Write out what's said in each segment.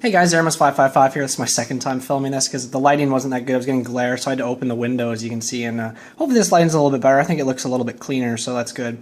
Hey guys, Aramis555 here. This is my second time filming this because the lighting wasn't that good. I was getting glare, so I had to open the window, as you can see, and hopefully this lighting's a little bit better. I think it looks a little bit cleaner, so that's good.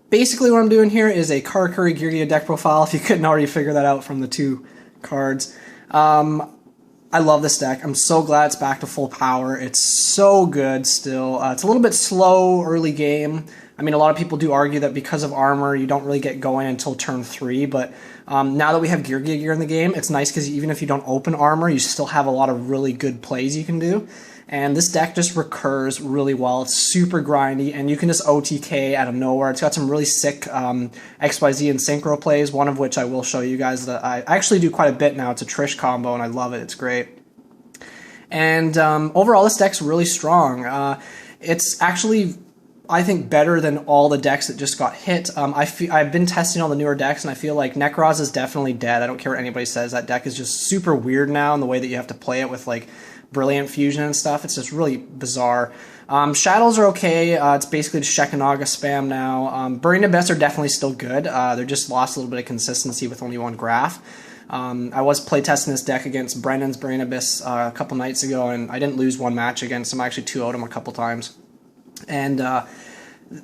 Basically what I'm doing here is a Karakuri Geargia deck profile, if you couldn't already figure that out from the two cards. I love this deck. I'm so glad it's back to full power. It's so good still. It's a little bit slow early game. I mean, a lot of people do argue that because of armor, you don't really get going until turn 3, but now that we have Geargiagear in the game, it's nice because even if you don't open armor, you still have a lot of really good plays you can do. And this deck just recurs really well. It's super grindy, and you can just OTK out of nowhere. It's got some really sick XYZ and Synchro plays, one of which I will show you guys that I actually do quite a bit now. It's a Trish combo, and I love it. It's great. And overall, this deck's really strong. It's actually, I think, better than all the decks that just got hit. I've been testing all the newer decks, and I feel like Necroz is definitely dead. I don't care what anybody says. That deck is just super weird now in the way that you have to play it with, like, Brilliant Fusion and stuff. It's just really bizarre. Shadows are okay. It's basically just Shekinaga spam now. Burei and Abyss are definitely still good. They're just lost a little bit of consistency with only one graph. I was playtesting this deck against Brendan's Burei and Abyss a couple nights ago, and I didn't lose one match against him. I actually 2-0'd him a couple times. And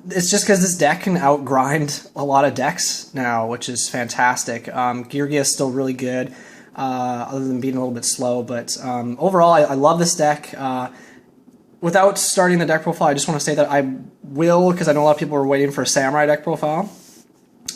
it's just because this deck can outgrind a lot of decks now, which is fantastic. Geargia is still really good, other than being a little bit slow, but overall I love this deck. Without starting the deck profile, I just want to say that I will, because I know a lot of people are waiting for a Samurai deck profile,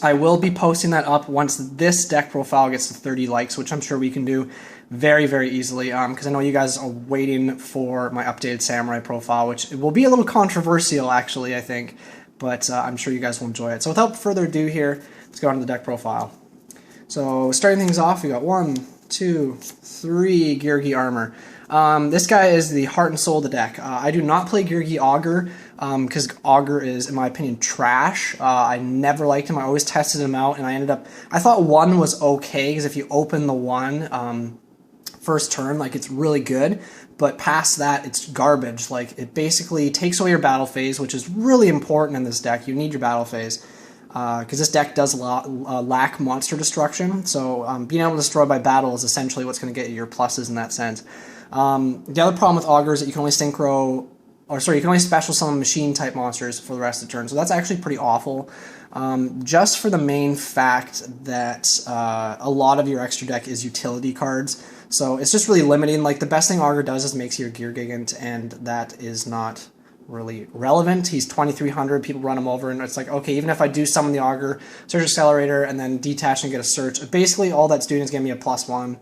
I will be posting that up once this deck profile gets to 30 likes, which I'm sure we can do very, very easily, because I know you guys are waiting for my updated Samurai profile, which will be a little controversial, actually, I think, but I'm sure you guys will enjoy it. So without further ado here, let's go on to the deck profile. So starting things off, we got 1, 2, 3 Geargiarmor. This guy is the heart and soul of the deck. I do not play Geargiagear, because Augur is, in my opinion, trash. I never liked him. I always tested him out, and I thought 1 was okay, because if you open the 1 first turn, like, it's really good, but past that, it's garbage. Like, it basically takes away your battle phase, which is really important in this deck. You need your battle phase, because this deck does lack monster destruction, so being able to destroy by battle is essentially what's going to get you your pluses in that sense. The other problem with Augur is that you can only you can only special summon machine-type monsters for the rest of the turn, so that's actually pretty awful, just for the main fact that a lot of your extra deck is utility cards, so it's just really limiting. Like, the best thing Augur does is makes you a Gear Gigant, and that is not really relevant. He's 2300, people run him over, and it's like, okay, even if I do summon the Augur, Surge Accelerator, and then detach and get a search, basically all that's doing is giving me a +1,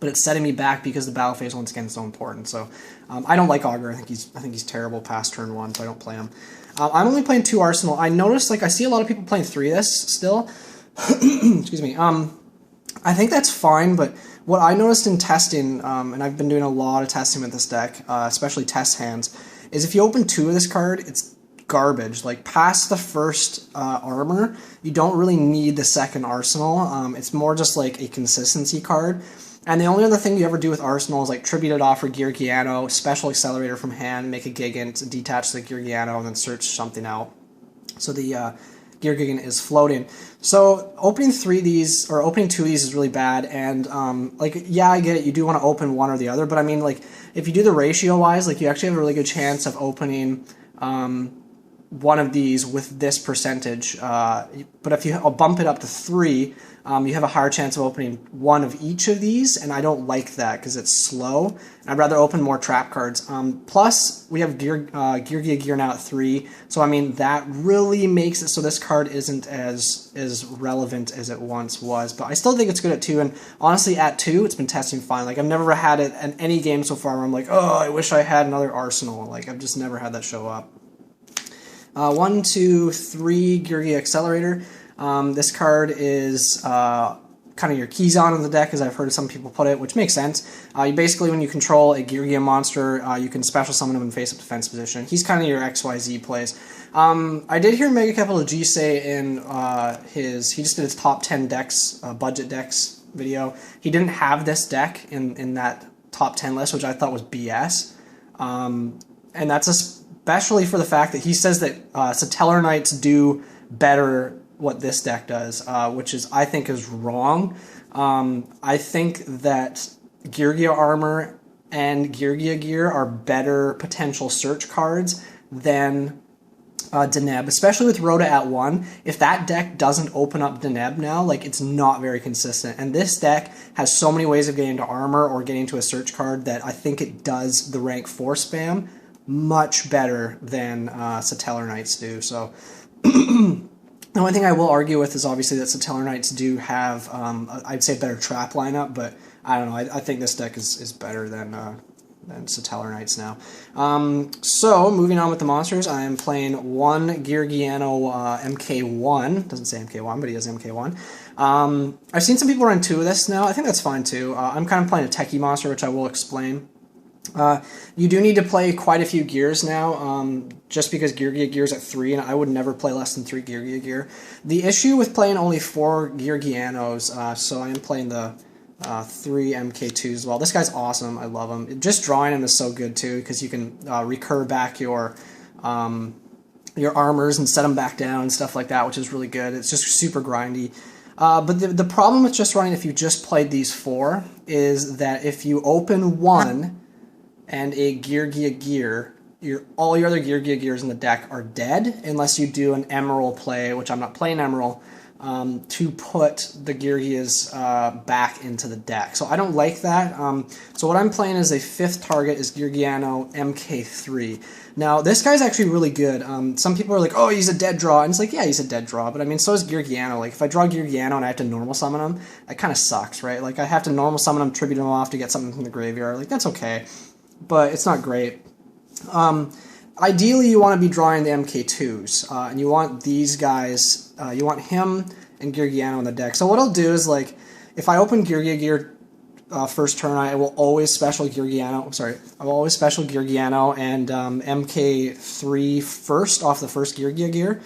but it's setting me back because the battle phase, once again, is so important. So I don't like Augur. I think he's terrible past turn 1, so I don't play him. I'm only playing 2 Arsenal. I noticed, like, I see a lot of people playing 3 of this still. Excuse me. I think that's fine, but what I noticed in testing, and I've been doing a lot of testing with this deck, especially test hands, is if you open 2 of this card, it's garbage. Like, past the first armor, you don't really need the second Arsenal. It's more just like a consistency card. And the only other thing you ever do with Arsenal is, like, tribute it off for Geargiano, special accelerator from hand, make a Gigant, detach the Geargiano, and then search something out. So the Gear Gigant is floating. So opening 3 of these, or opening 2 of these, is really bad, and like, yeah, I get it, you do want to open one or the other, but I mean, like, if you do the ratio-wise, like, you actually have a really good chance of opening one of these with this percentage, but if you bump it up to 3, you have a higher chance of opening one of each of these, and I don't like that because it's slow. I'd rather open more trap cards. Plus, we have Geargiagear now at 3, so I mean, that really makes it so this card isn't as relevant as it once was, but I still think it's good at 2, and honestly, at 2, it's been testing fine. Like, I've never had it in any game so far where I'm like, oh, I wish I had another Arsenal. Like, I've just never had that show up. 1, 2, 3 Geargiaccelerator. This card is kind of your Keyzone in the deck, as I've heard some people put it, which makes sense. You basically, when you control a Geargia monster, you can special summon him in face-up defense position. He's kind of your XYZ plays. I did hear Mega Capital G say in he just did his top 10 decks, budget decks video. He didn't have this deck in that top 10 list, which I thought was BS. And that's especially for the fact that he says that Satellar Knights do better what this deck does, which is, I think, is wrong. I think that Geargiarmor and Geargiagear are better potential search cards than Deneb, especially with Rhoda at 1. If that deck doesn't open up Deneb now, like, it's not very consistent. And this deck has so many ways of getting to armor or getting to a search card that I think it does the rank 4 spam much better than Satellar Knights do. So the only thing I will argue with is obviously that Satellar Knights do have, I'd say, a better trap lineup, but I don't know. I think this deck is better than Satellar Knights now. So, moving on with the monsters, I am playing one Geargiano Mk-I. Doesn't say Mk-1, but he has Mk-I. I've seen some people run 2 of this now. I think that's fine too. I'm kind of playing a techie monster, which I will explain. You do need to play quite a few gears now, just because Geargiagear is at 3, and I would never play less than 3 Geargiagear. The issue with playing only 4 Geargianos, so I am playing the 3 Mk-II as well. This guy's awesome. I love him. Just drawing him is so good too, because you can recur back your armors and set them back down and stuff like that, which is really good. It's just super grindy. But the problem with just running, if you just played these 4, is that if you open 1 and a Geargiagear, all your other Geargiagears in the deck are dead, unless you do an Emerald play, which I'm not playing Emerald, to put the Geargias back into the deck. So I don't like that. So what I'm playing as a 5th target is Geargiano Mk-III. Now, this guy's actually really good. Some people are like, oh, he's a dead draw. And it's like, yeah, he's a dead draw. But I mean, so is Geargiano. Like, if I draw Geargiano and I have to normal summon him, that kind of sucks, right? Like, I have to normal summon him, tribute him off to get something from the graveyard. Like, that's okay. But it's not great. Ideally, you want to be drawing the Mk-IIs, and you want these guys, you want him and Geargiano in the deck. So what I'll do is, like, if I open Geargiagear first turn, I will always special Geargiano, I will always special Geargiano and Mk-III first off the first Geargiagear.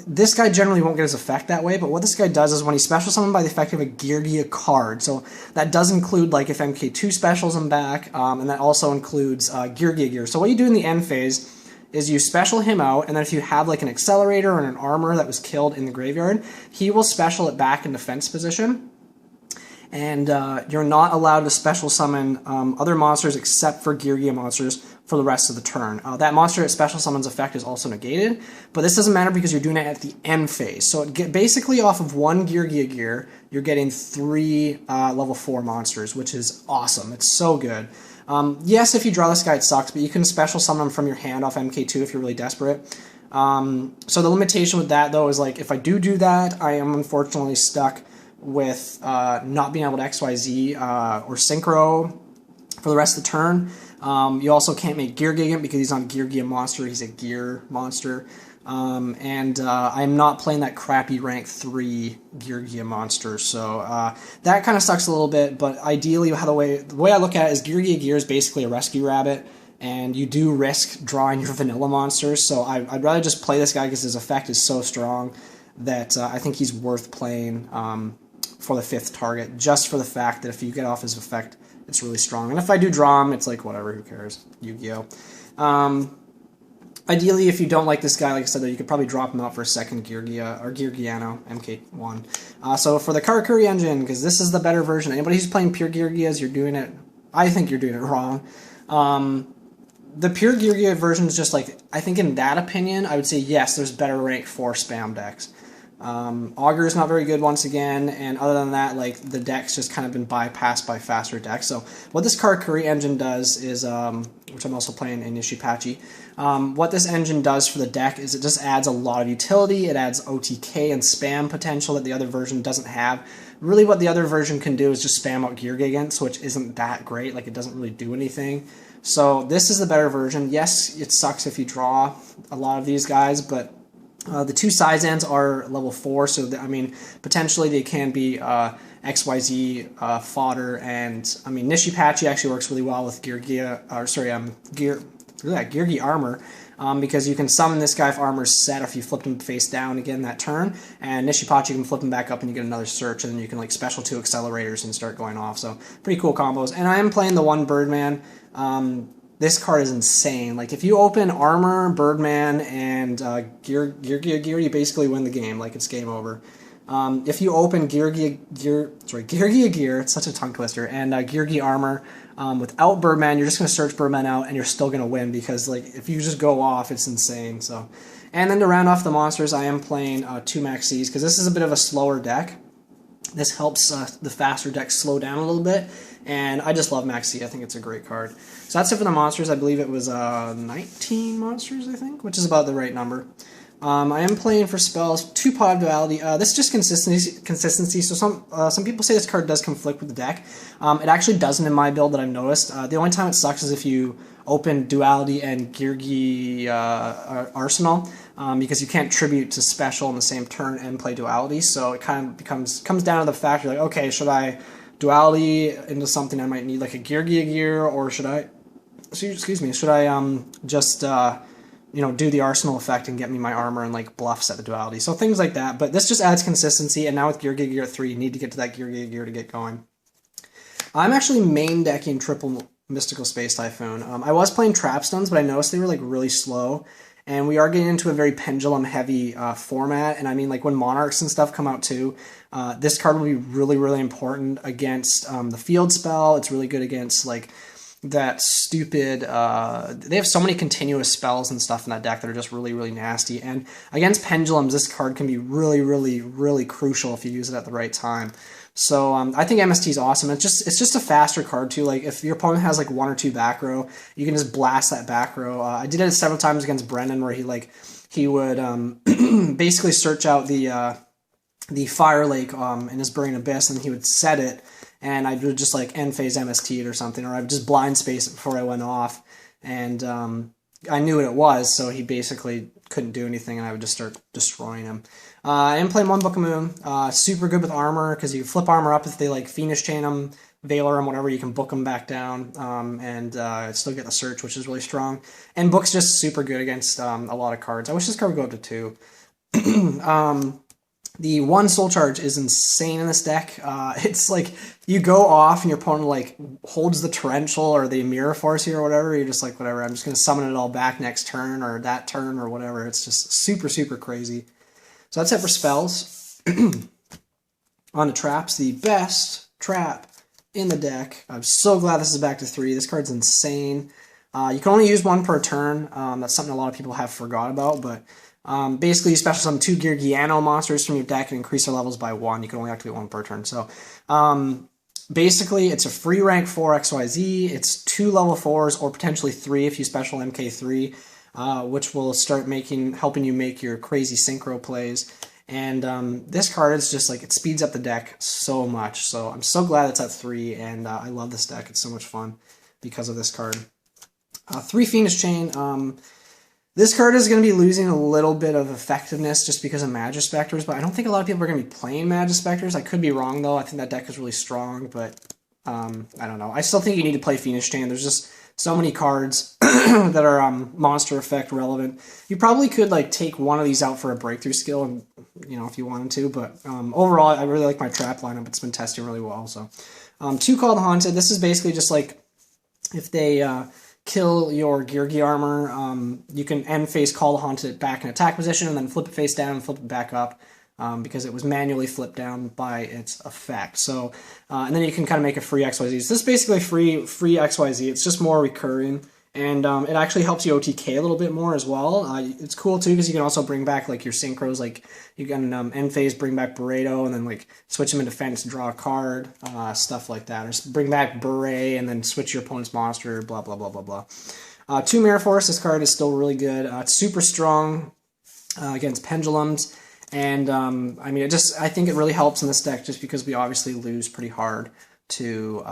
This guy generally won't get his effect that way, but what this guy does is when he specials someone by the effect of a Geargia card, so that does include, like, if Mk-II specials him back, and that also includes Geargiagear. So what you do in the end phase is you special him out, and then if you have, like, an accelerator or an armor that was killed in the graveyard, he will special it back in defense position. And you're not allowed to special summon other monsters except for Geargia monsters for the rest of the turn. That monster at special summon's effect is also negated, but this doesn't matter because you're doing it at the end phase. So basically off of 1 Geargiagear, you're getting 3 level 4 monsters, which is awesome. It's so good. Yes, if you draw this guy, it sucks, but you can special summon him from your hand off Mk-II if you're really desperate. So the limitation with that, though, is, like, if I do that, I am unfortunately stuck with not being able to XYZ or Synchro for the rest of the turn. You also can't make Gear Gigant because he's not a Geargia monster, he's a Gear monster. And I'm not playing that crappy rank 3 Geargia monster, so that kind of sucks a little bit, but ideally the way I look at it is Geargiagear is basically a rescue rabbit, and you do risk drawing your vanilla monsters, so I'd rather just play this guy because his effect is so strong that I think he's worth playing for the 5th target, just for the fact that if you get off his effect, it's really strong. And if I do draw him, it's like, whatever, who cares? Yu-Gi-Oh! Ideally, if you don't like this guy, like I said, you could probably drop him out for a 2nd Geargia, or Geargiano Mk-I. So for the Karakuri engine, because this is the better version, anybody who's playing pure Geargias, you're doing it, I think you're doing it wrong. The pure Geargia version is just like, I think in that opinion, I would say yes, there's better rank 4 spam decks. Augur is not very good once again, and other than that, like, the deck's just kind of been bypassed by faster decks. So what this Karakuri engine does is, which I'm also playing in Nishipachi, what this engine does for the deck is it just adds a lot of utility. It adds OTK and spam potential that the other version doesn't have. Really what the other version can do is just spam out Gear Gigants, which isn't that great. Like, it doesn't really do anything. So this is the better version. Yes, it sucks if you draw a lot of these guys, but the 2 Saizans are level 4, so I mean, potentially they can be XYZ fodder, and I mean, Nishipachi actually works really well with Geargiarmor, because you can summon this guy if armor's set if you flipped him face down again that turn, and Nishipachi can flip him back up and you get another search, and then you can, like, special 2 accelerators and start going off. So pretty cool combos. And I am playing the 1 Birdman. this card is insane. Like, if you open Armor, Birdman, and Geargiagear, you basically win the game. Like, it's game over. If you open Geargiagear, it's such a tongue twister, and Geargiarmor without Birdman, you're just going to search Birdman out, and you're still going to win, because, like, if you just go off, it's insane. So, and then to round off the monsters, I am playing 2 Maxx's, because this is a bit of a slower deck. This helps the faster decks slow down a little bit, and I just love Maxx. I think it's a great card. So that's it for the monsters. I believe it was 19 monsters, I think, which is about the right number. I am playing for spells 2 Pot of Duality. This is just consistency. So some people say this card does conflict with the deck. It actually doesn't in my build that I've noticed. The only time it sucks is if you open Duality and Geargiarsenal, because you can't tribute to special in the same turn and play Duality. So it kind of comes down to the fact you're like, okay, should I Duality into something I might need, like a Geargiagear, or should I? Excuse me. Should I just you know, do the Arsenal effect and get me my armor and like bluffs at the Duality? So things like that. But this just adds consistency. And now with Geargiagear 3, you need to get to that Geargiagear to get going. I'm actually main decking triple Mystical Space Typhoon. I was playing Trapstones, but I noticed they were like really slow. And we are getting into a very pendulum-heavy format. And I mean, like when Monarchs and stuff come out too, this card will be really, really important against the field spell. It's really good against like that stupid, they have so many continuous spells and stuff in that deck that are just really, really nasty. And against pendulums, this card can be really, really, really crucial if you use it at the right time. So I think MST is awesome. It's just a faster card too. Like if your opponent has like 1 or 2 back row, you can just blast that back row. I did it several times against Brennan, where he would basically search out the Fire Lake in his Burning Abyss, and he would set it, and I would just like end phase MST it or something, or I would just blind space it before I went off, and I knew what it was, so he basically couldn't do anything, and I would just start destroying him. I am playing 1 Book of Moon. Super good with armor, because you flip armor up if they like Fiendish Chain them, Veiler them, whatever, you can book them back down, and still get the search, which is really strong. And Book's just super good against a lot of cards. I wish this card would go up to 2. The 1 Soul Charge is insane in this deck. It's like you go off and your opponent like holds the Torrential or the Mirror Force here or whatever. You're just like, whatever, I'm just going to summon it all back next turn or that turn or whatever. It's just super, super crazy. So that's it for spells. On to traps, the best trap in the deck. I'm so glad this is back to 3. This card's insane. You can only use 1 per turn. That's something a lot of people have forgot about, but basically, you special summon 2 Geargiano monsters from your deck and increase their levels by 1. You can only activate 1 per turn. So, basically, it's a free rank 4 XYZ. It's 2 level 4s, or potentially 3 if you special Mk-III, which will start helping you make your crazy synchro plays. And this card is just like, it speeds up the deck so much. So I'm so glad it's at 3, and I love this deck. It's so much fun because of this card. 3 Fiendish Chain. This card is going to be losing a little bit of effectiveness just because of Magispectors, but I don't think a lot of people are going to be playing Magispectors. I could be wrong, though. I think that deck is really strong, but I don't know. I still think you need to play Fiendish Chain. There's just so many cards that are monster effect relevant. You probably could like take one of these out for a breakthrough skill, and you know, if you wanted to, but overall, I really like my trap lineup. It's been testing really well. So 2 Called Haunted. This is basically just like if they kill your Geargiarmor, you can end phase Call the Haunted back in attack position, and then flip it face down and flip it back up, because it was manually flipped down by its effect. So, and then you can kind of make a free XYZ. So this is basically free XYZ. It's just more recurring, and it actually helps you OTK a little bit more as well. It's cool too because you can also bring back like your synchros, like you can end phase bring back Bureido and then like switch them into defense to draw a card, stuff like that. Or bring back Burei and then switch your opponent's monster, blah blah blah blah blah. 2 Mirror Force. This card is still really good. It's super strong against pendulums. And I mean, I think it really helps in this deck just because we obviously lose pretty hard to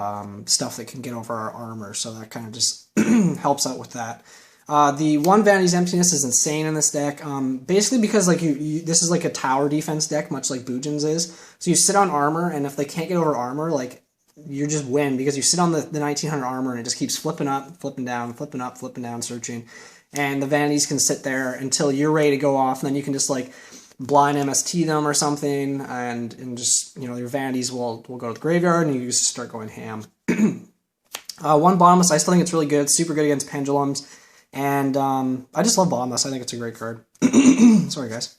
stuff that can get over our armor, so that kind of just helps out with that. The 1 Vanity's Emptiness is insane in this deck, basically because like this is like a tower defense deck, much like Bujin's is. So you sit on armor, and if they can't get over armor, like you just win because you sit on the 1900 armor and it just keeps flipping up, flipping down, flipping up, flipping down, searching. And the Vanities can sit there until you're ready to go off, and then you can just like blind MST them or something, and just, you know, your Vanities will go to the graveyard and you just start going ham. One Bottomless, I still think it's really good. Super good against pendulums. And I just love Bottomless. I think it's a great card. Sorry, guys.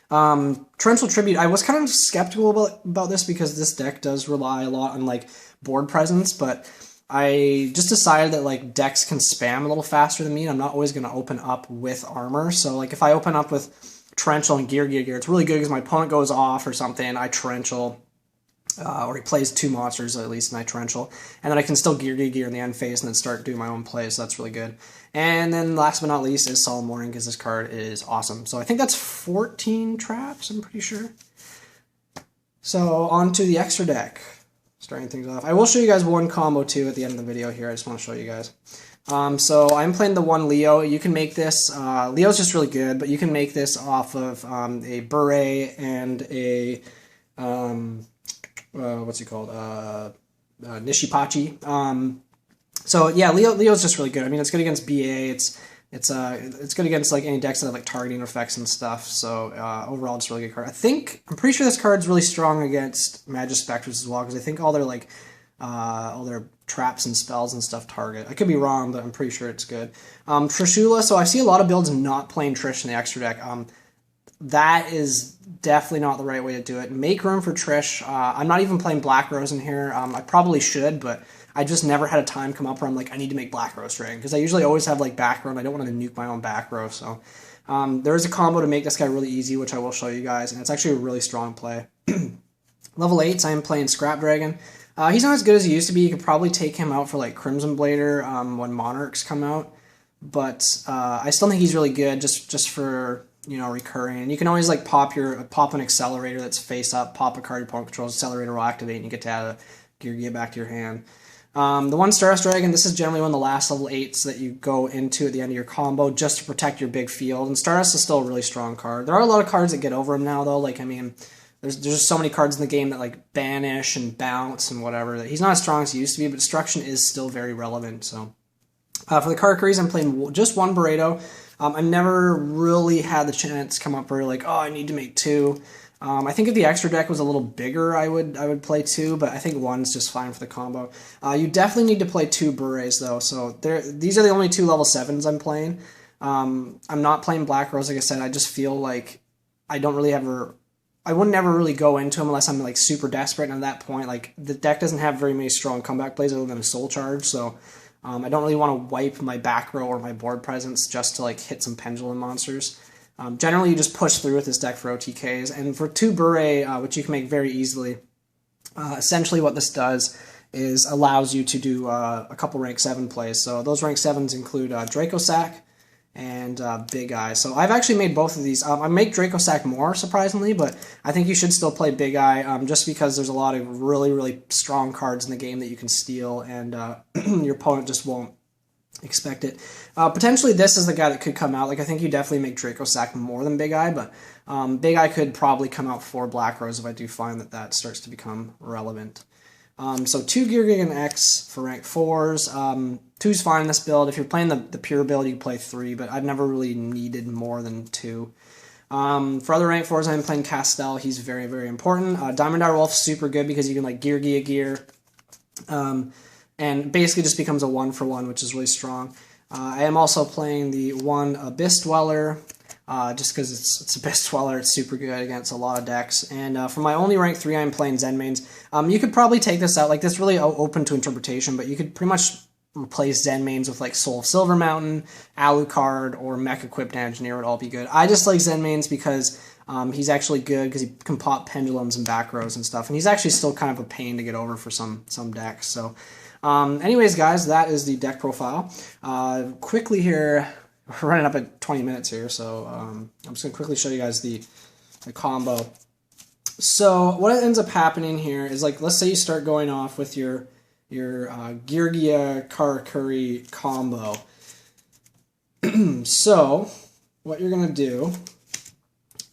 Torrential Tribute, I was kind of skeptical about this because this deck does rely a lot on, like, board presence, but I just decided that, like, decks can spam a little faster than me, and I'm not always going to open up with armor. So, like, if I open up with Torrential and Geargiagear, it's really good because my opponent goes off or something, I Torrential, or he plays 2 monsters at least, and I Torrential, and then I can still Geargiagear in the end phase and then start doing my own plays, so that's really good. And then last but not least is Solemn Warning, because this card is awesome. So I think that's 14 traps, I'm pretty sure. So on to the extra deck, starting things off. I will show you guys one combo too at the end of the video here, I just want to show you guys. So I'm playing the one Leo. You can make this, Leo's just really good, but you can make this off of a Burei and a, what's he called, Nishipachi. So yeah, Leo's just really good. I mean, it's good against BA. It's good against like any decks that have like targeting effects and stuff. So overall, just a really good card. I'm pretty sure this card's really strong against Magic Spectres as well, because I think all their traps and spells and stuff target. I could be wrong, but I'm pretty sure it's good. Trishula. So I see a lot of builds not playing Trish in the extra deck. That is definitely not the right way to do it. Make room for Trish. I'm not even playing Black Rose in here. I probably should, but I just never had a time come up where I'm like, I need to make Black Rose Dragon, because I usually always have like back row, and I don't want to nuke my own back row. So there is a combo to make this guy really easy, which I will show you guys, and it's actually a really strong play. Level 8s, I am playing Scrap Dragon. He's not as good as he used to be. You could probably take him out for like Crimson Blader when Monarchs come out, but I still think he's really good just for, you know, recurring. And you can always like pop an Accelerator that's face up, pop a card your opponent controls, Accelerator will activate, and you get to add a Geargia back to your hand. The one Stardust Dragon, this is generally one of the last level 8s that you go into at the end of your combo just to protect your big field, and Stardust is still a really strong card. There are a lot of cards that get over him now, though. Like, I mean, there's just so many cards in the game that like banish and bounce and whatever. He's not as strong as he used to be, but destruction is still very relevant. So for the Karakuris, I'm playing just one Bureido. I've never really had the chance come up where like, oh, I need to make 2. I think if the extra deck was a little bigger, I would play 2, but I think 1's just fine for the combo. You definitely need to play 2 Bureis, though, so these are the only 2 level 7s I'm playing. I'm not playing Black Rose, like I said. I just feel like I wouldn't ever really go into him unless I'm like super desperate, and at that point, like, the deck doesn't have very many strong comeback plays other than a Soul Charge, so I don't really want to wipe my back row or my board presence just to like hit some pendulum monsters. Generally, you just push through with this deck for OTKs, and for 2 Burei, which you can make very easily, essentially what this does is allows you to do a couple rank 7 plays. So those rank 7s include Dracossack and Big Eye. So I've actually made both of these. I make Dracossack more, surprisingly, but I think you should still play Big Eye, just because there's a lot of really, really strong cards in the game that you can steal, and your opponent just won't expect it. Potentially this is the guy that could come out. Like, I think you definitely make Dracossack more than Big Eye, but Big Eye could probably come out for Black Rose if I do find that starts to become relevant. So 2 Geargian X for rank 4s. 2's fine in this build. If you're playing the pure build, you can play 3, but I've never really needed more than 2. For other rank 4s, I'm playing Castel. He's very, very important. Diamond Dire Wolf, super good because you can like Geargiagear, and basically just becomes a 1-for-1, which is really strong. I am also playing the 1 Abyss Dweller, just because it's Abyss Dweller. It's super good against a lot of decks. And for my only rank 3, I'm playing Zen Mains. You could probably take this out. Like, this is really open to interpretation, but you could pretty much replace Zen Mains with like Soul of Silver Mountain, Alucard, or Mech-equipped Engineer would all be good. I just like Zen Mains because he's actually good because he can pop pendulums and back rows and stuff, and he's actually still kind of a pain to get over for some decks. So anyways, guys, that is the deck profile. Quickly here, we're running up at 20 minutes here, so I'm just going to quickly show you guys the combo. So what ends up happening here is, like, let's say you start going off with your GEARGIA KARAKURI combo. So what you're going to do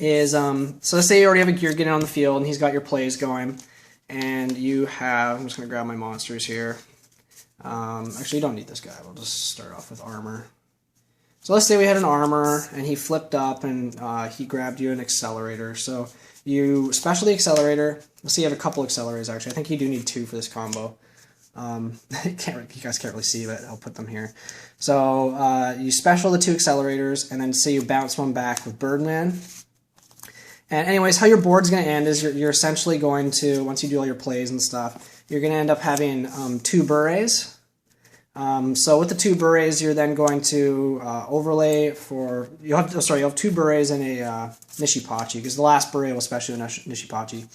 is, so let's say you already have a Geargian on the field, and he's got your plays going, and you have, I'm just going to grab my monsters here. Actually, you don't need this guy. We'll just start off with armor. So let's say we had an armor, and he flipped up, and he grabbed you an accelerator. So you special the accelerator. Let's see, you have a couple accelerators, actually. I think you do need 2 for this combo. You guys can't really see, but I'll put them here. So you special the 2 accelerators, and then say you bounce one back with Birdman. And anyways, how your board's going to end is you're essentially going to, once you do all your plays and stuff, you're going to end up having 2 Bureis. So with the 2 Bureis, you're then going to overlay for, you'll have 2 Bureis and a Nishipachi, because the last Burei will special Nishipachi.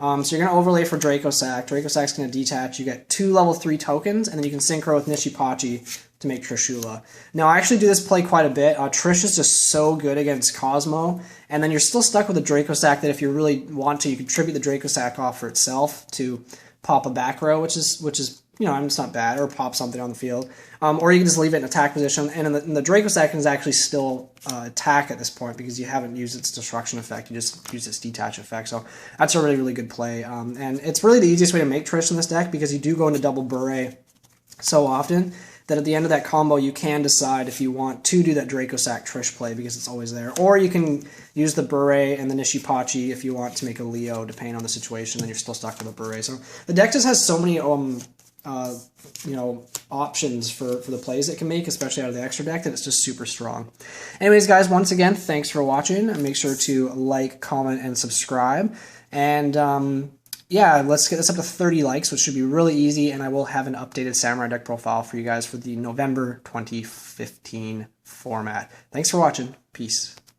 So you're going to overlay for Dracossack. Dracossack's going to detach. You get 2 level 3 tokens, and then you can synchro with Nishipachi to make Trishula. Now, I actually do this play quite a bit. Trish is just so good against Cosmo, and then you're still stuck with a Dracossack that if you really want to, you can tribute the Dracossack off for itself to pop a back row, which is it's not bad, or pop something on the field. Or you can just leave it in attack position, and the Dracossack is actually still attack at this point because you haven't used its destruction effect, you just use its detach effect, so that's a really, really good play. And it's really the easiest way to make Trish in this deck because you do go into double Burei so often that at the end of that combo you can decide if you want to do that Dracossack Trish play because it's always there. Or you can use the Burei and the Nishipachi if you want to make a Leo, depending on the situation, then you're still stuck with a Burei. So the deck just has so many options for the plays it can make, especially out of the extra deck, that it's just super strong. Anyways, guys, once again, thanks for watching, and make sure to like, comment, and subscribe. And yeah, let's get this up to 30 likes, which should be really easy, and I will have an updated Samurai deck profile for you guys for the November 2015 format. Thanks for watching. Peace.